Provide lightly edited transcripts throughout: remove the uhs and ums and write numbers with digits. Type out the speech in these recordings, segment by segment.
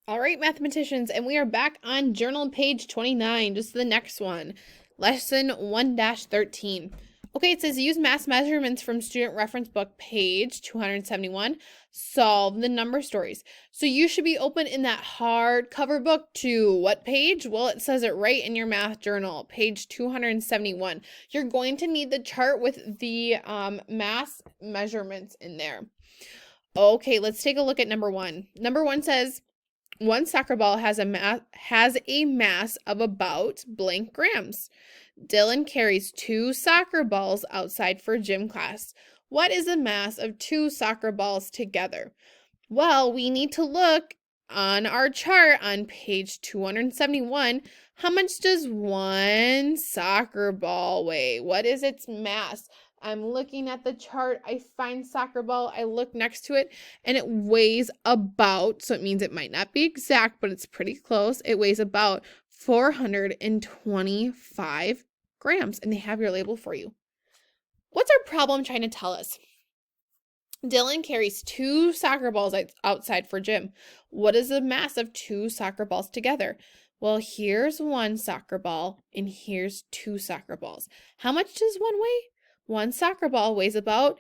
All right, mathematicians, and we are back on journal page 29, just the next one. Lesson 1-13. Okay, it says use mass measurements from student reference book, page 271. Solve the number stories. So you should be open in that hardcover book to what page? Well, it says it right in your math journal, page 271. You're going to need the chart with the mass measurements in there. Okay, let's take a look at number one. Number one says, one soccer ball has a mass of about blank grams. Dylan carries 2 soccer balls outside for gym class. What is the mass of 2 soccer balls together? Well, we need to look on our chart on page 271. How much does one soccer ball weigh? What is its mass? I'm looking at the chart. I find soccer ball. I look next to it and it weighs about, so it means it might not be exact, but it's pretty close. It weighs about 425 grams, and they have your label for you. What's our problem trying to tell us? Dylan carries 2 soccer balls outside for gym. What is the mass of 2 soccer balls together? Well, here's 1 soccer ball and here's 2 soccer balls. How much does one weigh? 1 soccer ball weighs about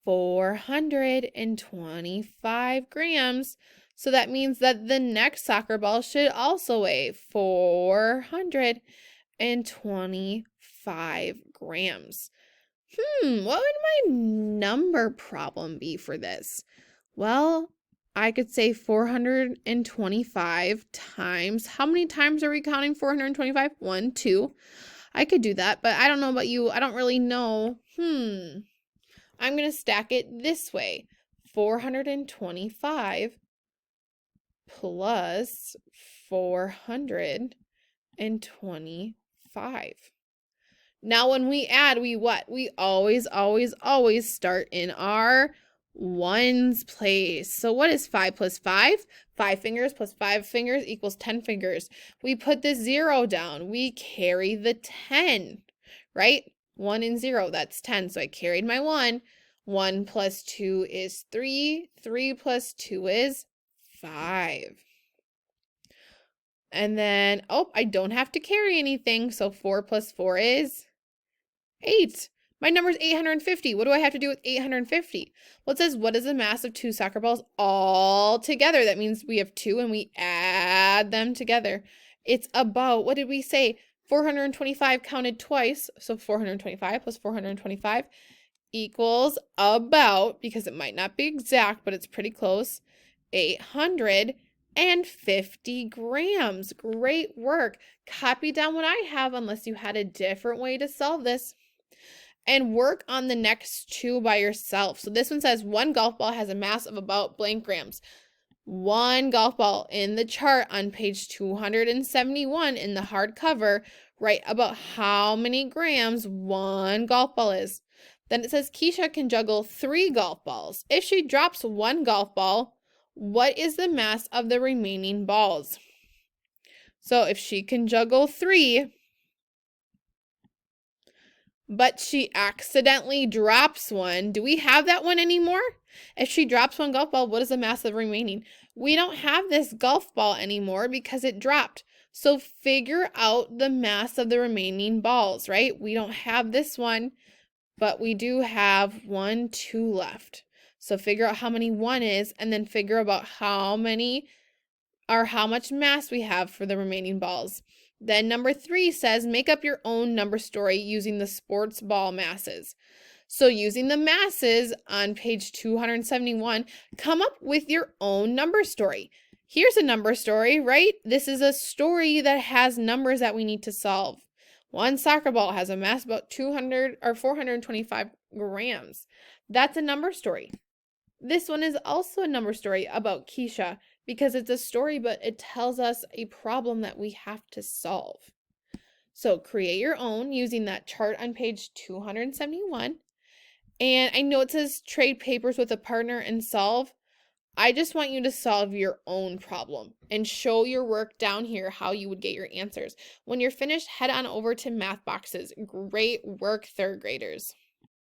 425 grams. So that means that the next soccer ball should also weigh 425 grams. What would my number problem be for this? Well, I could say 425 times. How many times are we counting 425? 1, 2. I could do that, but I don't know about you. I don't really know. I'm going to stack it this way. 425 plus 425. Now, when we add, we what? We always start in our ones place. So what is 5 plus 5? 5 fingers plus 5 fingers equals 10 fingers. We put the 0 down. We carry the 10, right? 1 and 0, that's 10. So I carried my 1. 1 plus 2 is 3. 3 plus 2 is 5. And then, I don't have to carry anything. So 4 plus 4 is 8. My number is 850. What do I have to do with 850? Well, it says, what is the mass of 2 soccer balls all together? That means we have 2 and we add them together. It's about, what did we say? 425 counted twice. So 425 plus 425 equals about, because it might not be exact, but it's pretty close, 850 grams. Great work. Copy down what I have unless you had a different way to solve this. And work on the next 2 by yourself. So this one says 1 golf ball has a mass of about blank grams. 1 golf ball in the chart on page 271 in the hardcover, write about how many grams 1 golf ball is. Then it says Keisha can juggle 3 golf balls. If she drops 1 golf ball, what is the mass of the remaining balls? So if she can juggle 3, but she accidentally drops 1, do we have that one anymore? If she drops 1 golf ball, what is the mass of the remaining? We don't have this golf ball anymore because it dropped. So figure out the mass of the remaining balls, right? We don't have this one, but we do have 1, 2 left. So figure out how many 1 is, and then figure out how many or how much mass we have for the remaining balls. Then number 3 says, make up your own number story using the sports ball masses. So using the masses on page 271, come up with your own number story. Here's a number story, right? This is a story that has numbers that we need to solve. 1 soccer ball has a mass about 200 or 425 grams. That's a number story. This one is also a number story about Keisha, because it's a story, but it tells us a problem that we have to solve. So create your own using that chart on page 271. And I know it says trade papers with a partner and solve. I just want you to solve your own problem and show your work down here how you would get your answers. When you're finished, head on over to Math Boxes. Great work, 3rd graders.